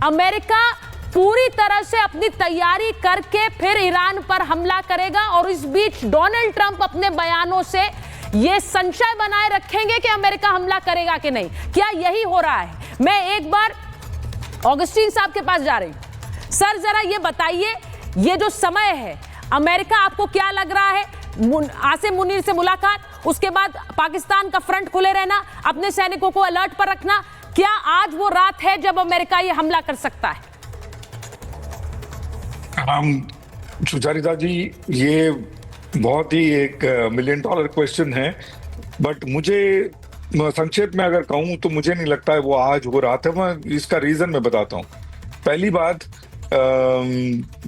America पूरी तरह से अपनी तैयारी करके फिर ईरान पर हमला करेगा और इस बीच डोनाल्ड ट्रंप अपने बयानों से यह संशय बनाए रखेंगे कि अमेरिका हमला करेगा कि नहीं। क्या यही हो रहा है? मैं एक बार ऑगस्टीन साहब के पास जा रही हूं। सर जरा ये बताइए, ये जो समय है अमेरिका, आपको क्या लग रहा है? आसिम मुनीर से मुलाकात, उसके बाद पाकिस्तान का फ्रंट खुले रहना, अपने सैनिकों को अलर्ट पर रखना, क्या आज वो रात है जब अमेरिका ये हमला कर सकता है? सुचारिता जी, ये बहुत ही एक $1 मिलियन क्वेश्चन है, बट मुझे संक्षेप में अगर कहूं तो मुझे नहीं लगता है वो आज वो रात है। मैं इसका रीजन मैं बताता हूं। पहली बात,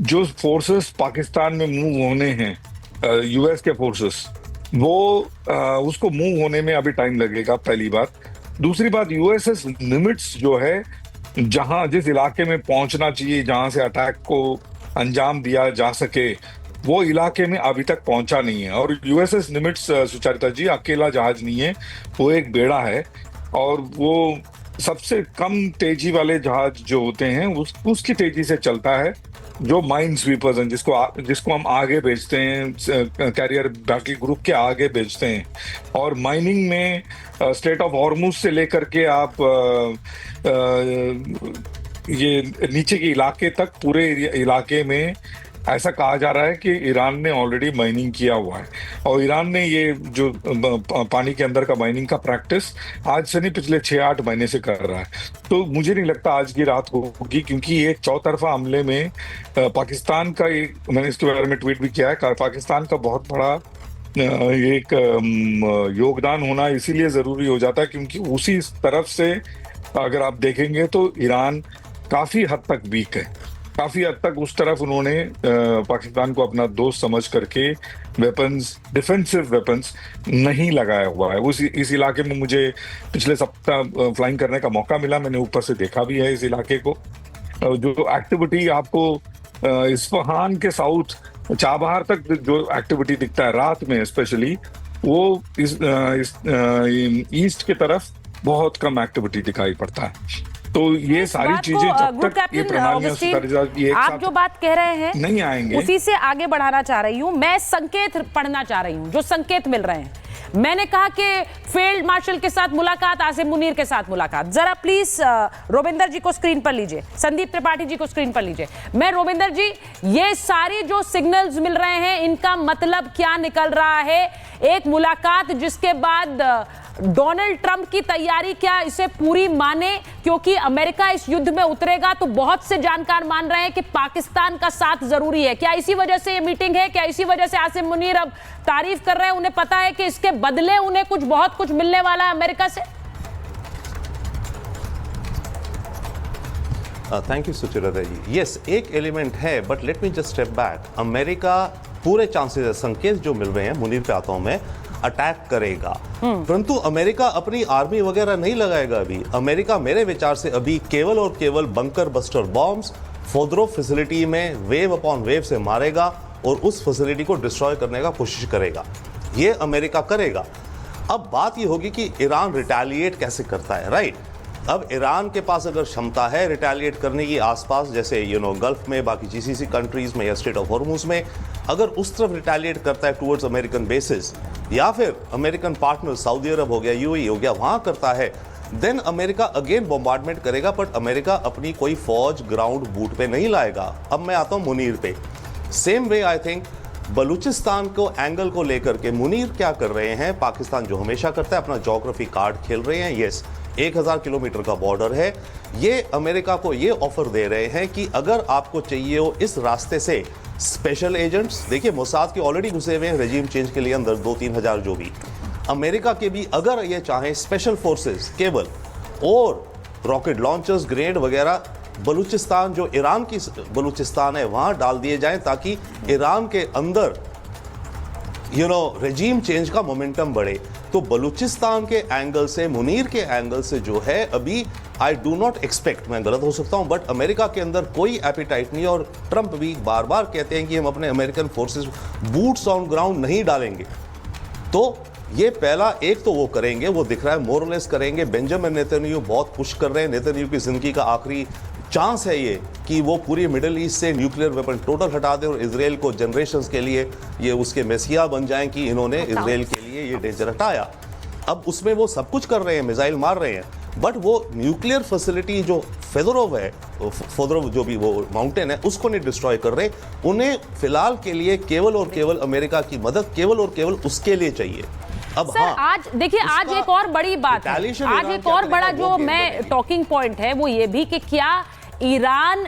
जो फोर्सेस पाकिस्तान में मूव होने हैं, यूएस के फोर्सेस, वो उसको मूव होने में अभी टाइम लगेगा, पहली बात। दूसरी बात, यूएसएस लिमिट्स जो है, जहां जिस इलाके में पहुंचना चाहिए, जहां से अटैक को अंजाम दिया जा सके, वो इलाके में अभी तक पहुंचा नहीं है। और यूएसएस लिमिट्स, सुचारिता जी, अकेला जहाज नहीं है, वो एक बेड़ा है, और वो सबसे कम तेजी वाले जहाज जो होते हैं उसकी तेजी से चलता है, जो माइन स्वीपर्स हैं, जिसको हम आगे भेजते हैं, कैरियर बैटल ग्रुप के आगे भेजते हैं। और माइनिंग में स्ट्रेट ऑफ हॉर्मुज से लेकर के आप ये नीचे के इलाके तक, पूरे इलाके में ऐसा कहा जा रहा है कि ईरान ने ऑलरेडी माइनिंग किया हुआ है। और ईरान ने ये जो पानी के अंदर का माइनिंग का प्रैक्टिस आज से नहीं, पिछले 6-8 महीने से कर रहा है। तो मुझे नहीं लगता आज की रात होगी, क्योंकि ये चौतरफा हमले में पाकिस्तान का एक, मैंने इसके बारे में ट्वीट भी किया है, पाकिस्तान का बहुत बड़ा एक योगदान होना इसीलिए जरूरी हो जाता है क्योंकि उसी तरफ से अगर आप देखेंगे तो ईरान काफी हद तक वीक है। काफी हद तक उस तरफ उन्होंने पाकिस्तान को अपना दोस्त समझ करके वेपन्स, डिफेंसिव वेपन्स नहीं लगाया हुआ है। इस इलाके में मुझे पिछले सप्ताह फ्लाइंग करने का मौका मिला, मैंने ऊपर से देखा भी है इस इलाके को। जो एक्टिविटी आपको इस्फहान के साउथ चाबहार तक जो एक्टिविटी दिखता है रात में स्पेशली, वो इस ईस्ट की तरफ बहुत कम एक्टिविटी दिखाई पड़ता है। तो ये सारी चीजें जब तक ये प्रणालियां आप जो बात कह रहे हैं नहीं आएंगे, उसी से आगे बढ़ाना चाह रही हूं। मैं संकेत पढ़ना चाह रही हूं, जो संकेत मिल रहे हैं। मैंने कहा कि फील्ड मार्शल के साथ मुलाकात, आसिम मुनीर के साथ मुलाकात। जरा प्लीज रोबिंदर जी को स्क्रीन पर लीजिए, संदीप त्रिपाठी जी को स्क्रीन पर लीजिए। मैं रोबिंदर जी, ये सारी जो सिग्नल्स मिल रहे हैं, इनका मतलब क्या निकल रहा है? एक मुलाकात जिसके बाद डोनाल्ड ट्रंप की तैयारी, क्या इसे पूरी माने? क्योंकि अमेरिका इस युद्ध में उतरेगा तो बहुत से जानकार मान रहे हैं कि पाकिस्तान का साथ जरूरी है। क्या इसी वजह से ये मीटिंग है? क्या इसी वजह से आसिम मुनीर अब तारीफ कर रहे हैं? उन्हें पता है कि इसके बदले उन्हें बहुत कुछ मिलने वाला है अमेरिका से। Thank you Suchita ji. Yes, एक एलिमेंट है, but let me just step back. America पूरे चांसेस, संकेत जो मिल रहे हैं, मुनीर पे आता हूं मैं, अटैक करेगा, परंतु अमेरिका अपनी आर्मी वगैरह नहीं लगाएगा। अभी अमेरिका मेरे विचार से अभी केवल और केवल bunker buster bombs Fordow facility में वेव अपॉन वेव से मारेगा और उस फैसिलिटी को डिस्ट्रॉय करने का कोशिश करेगा। ये अमेरिका करेगा। अब बात ये होगी कि ईरान रिटेलिएट कैसे करता है, राइट? अब ईरान के पास अगर क्षमता है रिटेलिएट करने की आसपास, जैसे गल्फ में, बाकी जीसीसी कंट्रीज में या स्ट्रेट ऑफ हॉर्मुज में, अगर उस तरफ रिटेलिएट करता है टुवर्ड्स अमेरिकन बेसिस, या फिर अमेरिकन पार्टनर सऊदी अरब हो गया, यूएई हो गया, वहां करता है, देन अमेरिका अगेन बॉम्बार्डमेंट करेगा। बट अमेरिका अपनी कोई फौज ग्राउंड बूट पे नहीं लाएगा। अब मैं आता हूं मुनीर पे। Same way I think Balochistan को एंगल को लेकर के मुनीर क्या कर रहे हैं, पाकिस्तान जो हमेशा करता है, अपना ज्योग्राफी कार्ड खेल रहे हैं। यस, 1000 किलोमीटर का बॉर्डर है। ये अमेरिका को ये ऑफर दे रहे हैं कि अगर आपको चाहिए हो इस रास्ते से स्पेशल एजेंट्स, देखिए मोसाद के ऑलरेडी घुसे हुए हैं रेजिम चेंज के लिए अंदर 2-3 हज़ार, जो भी अमेरिका के भी अगर ये चाहें स्पेशल फोर्सेस केवल और रॉकेट लॉन्चर्स, ग्रेनेड वगैरह, बलूचिस्तान जो ईरान की बलूचिस्तान है वहां डाल दिए जाएं, ताकि ईरान के अंदर रेजिम चेंज का मोमेंटम बढ़े। तो बलूचिस्तान के एंगल से, मुनीर के एंगल से जो है, अभी आई डू नॉट एक्सपेक्ट, मैं गलत हो सकता हूं, बट अमेरिका के अंदर कोई एपिटाइट नहीं है। और ट्रंप भी बार बार कहते हैं कि हम अपने American forces boots on ground नहीं डालेंगे। तो ये पहला एक तो वो करेंगे, वो दिख रहा है मोरलेस करेंगे। बेंजामिन नेतन्याहू बहुत पुश कर रहे हैं, नेतन्याहू की जिंदगी का आखिरी चांस है ये कि वो पूरी मिडिल ईस्ट से न्यूक्लियर वेपन टोटल हटा दे और इजराइल को जनरेशंस के लिए ये उसके मेसिया बन जाएं कि इन्होंने इजराइल के लिए ये डेंजर हटाया। अब उसमें वो सब कुछ कर रहे हैं, मिसाइल मार रहे हैं, बट वो न्यूक्लियर फैसिलिटी जो फेदोरोव जो भी वो माउंटेन है उसको नहीं डिस्ट्रॉय कर रहे। उन्हें फिलहाल के लिए केवल और केवल अमेरिका की मदद केवल और केवल उसके लिए चाहिए। अब सर, आज देखिए, आज एक और बड़ी बात है, आज एक और बड़ा जो मैं टॉकिंग पॉइंट है वो ये भी कि क्या ईरान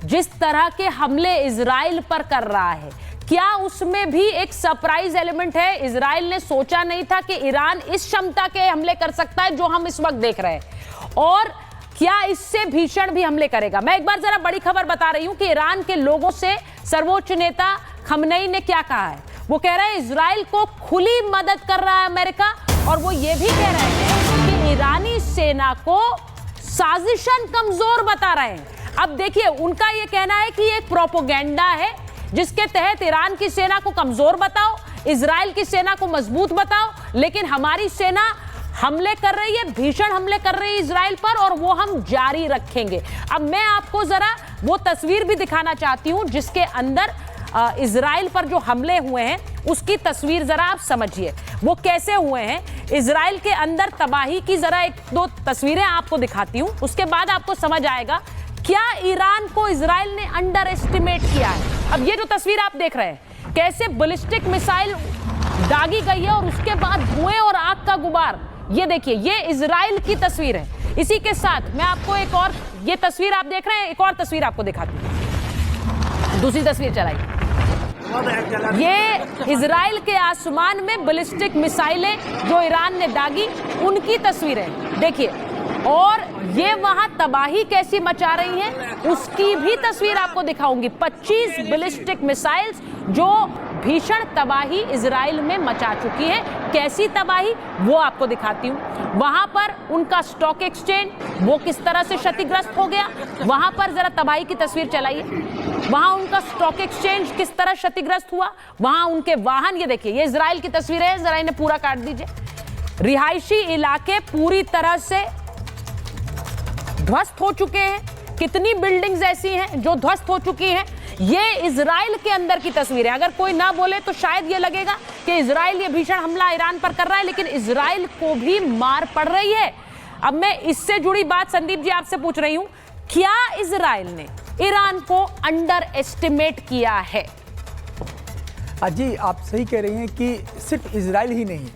जिस तरह के हमले इजराइल पर कर रहा है, क्या उसमें भी एक सरप्राइज एलिमेंट है? इजराइल ने सोचा नहीं था कि ईरान इस क्षमता के हमले कर सकता है जो हम इस वक्त देख रहे हैं, और क्या इससे भीषण भी हमले करेगा? मैं एक बार जरा बड़ी खबर बता रही हूं कि ईरान के लोगों से सर्वोच्च नेता खमनेई ने क्या कहा है। वो कह रहे हैं इजराइल को खुली मदद कर रहा है अमेरिका, और वो ये भी कह रहे हैं कि ईरानी सेना को साजिशन कमजोर बता रहे हैं। अब देखिए, उनका ये कहना है कि एक प्रोपोगेंडा है जिसके तहत ईरान की सेना को कमजोर बताओ, इजराइल की सेना को मजबूत बताओ, लेकिन हमारी सेना हमले कर रही है, भीषण हमले कर रही है इजराइल पर, और वो हम जारी रखेंगे। अब मैं आपको जरा वो तस्वीर भी दिखाना चाहती हूं जिसके अंदर इजराइल पर जो हमले हुए हैं उसकी तस्वीर जरा आप समझिए वो कैसे हुए हैं। इजराइल के अंदर तबाही की जरा एक दो तस्वीरें आपको दिखाती हूं, उसके बाद आपको समझ आएगा क्या ईरान को इजराइल ने अंडर एस्टिमेट किया है। अब ये जो तस्वीर आप देख रहे हैं, कैसे बैलिस्टिक मिसाइल दागी गई है और उसके बाद धुएं और आग का गुबार, ये देखिए, ये इजराइल की तस्वीर है। इसी के साथ मैं आपको एक और, ये तस्वीर आप देख रहे हैं, एक और तस्वीर आपको दिखाती हूं, दूसरी तस्वीर चलाइए। ये इजराइल के आसमान में बैलिस्टिक मिसाइलें जो ईरान ने दागी उनकी तस्वीरें देखिए, और ये वहां तबाही कैसी मचा रही है उसकी भी तस्वीर आपको दिखाऊंगी। 25 बैलिस्टिक मिसाइल्स जो भीषण तबाही इजराइल में मचा चुकी है। कैसी तबाही वो आपको दिखाती हूं। वहां पर उनका स्टॉक एक्सचेंज वो किस तरह से क्षतिग्रस्त हो गया, वहां पर जरा तबाही की तस्वीर चलाइए। वहां उनका स्टॉक एक्सचेंज किस तरह क्षतिग्रस्त हुआ, वहां उनके वाहन, ये देखिए, ये इजराइल की तस्वीरें हैं, जरा इन्हें पूरा काट दीजिए। रिहायशी इलाके पूरी तरह से ध्वस्त हो चुके हैं। कितनी बिल्डिंग्स ऐसी हैं जो ध्वस्त हो चुकी हैं। ये इजराइल के अंदर की तस्वीरें। अगर कोई ना बोले तो शायद ये लगेगा कि इजराइल ये भीषण हमला ईरान पर कर रहा है, लेकिन इजराइल को भी मार पड़ रही है। अब मैं इससे जुड़ी बात संदीप जी आपसे पूछ रही हूं, क्या इजराइल ने ईरान को अंडर एस्टिमेट किया है? जी, आप सही कह रही हैं कि सिर्फ इजराइल ही नहीं,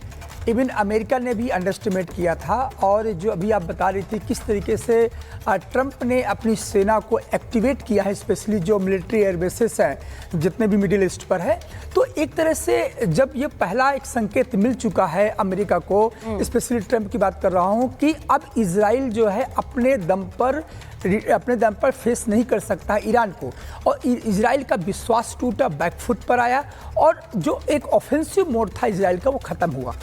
इवन अमेरिका ने भी अंडरस्टिमेट किया था। और जो अभी आप बता रही थी किस तरीके से ट्रंप ने अपनी सेना को एक्टिवेट किया है, स्पेशली जो मिलिट्री एयरबेसेस हैं जितने भी मिडिल ईस्ट पर है, तो एक तरह से जब ये पहला एक संकेत मिल चुका है अमेरिका को, स्पेशली ट्रंप की बात कर रहा हूँ, कि अब इजराइल जो है अपने दम पर फेस नहीं कर सकता है ईरान को, और इजराइल का विश्वास टूटा, बैकफुट पर आया, और जो एक ऑफेंसिव मोड था इजराइल का वो खत्म हुआ।